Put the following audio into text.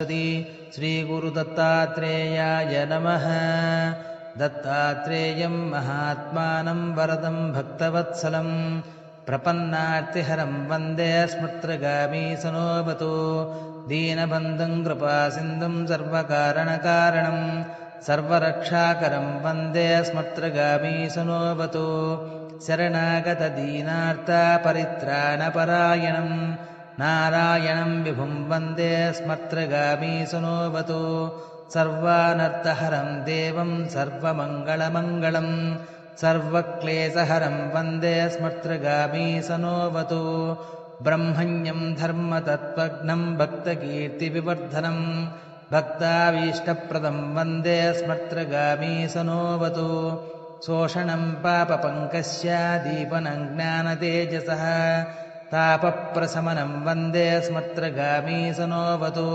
सरस्वती श्रीगुरुदत्तात्रेयाय नमः। दत्तात्रेयं महात्मानं वरदं भक्तवत्सलं प्रपन्नार्तिहरं वन्दे स्मृत्रगामी सनोऽवतु। दीनबन्धुं कृपासिन्धुं सर्वकारणकारणं सर्वरक्षाकरं वन्दे स्मृत्रगामी सनोऽवतु। शरणागतदीनार्तपरित्राणपरायणं नारायणं विभुं वन्दे स्मृत्रगामी सनोऽवतु। सर्वानर्थहरं देवं सर्वमङ्गलमङ्गलं सर्वक्लेशहरं वन्दे स्मृत्रगामी सनोऽवतु। ब्रह्मण्यं धर्मतत्त्वज्ञं भक्तकीर्तिविवर्धनं भक्ताभीष्टप्रदं वन्दे स्मृत्रगामी सनोऽवतु। शोषणं पापपङ्कस्य दीपनं ज्ञानतेजसः तापप्रशमनं वन्दे स्मृत्रगामी सनोऽवतु।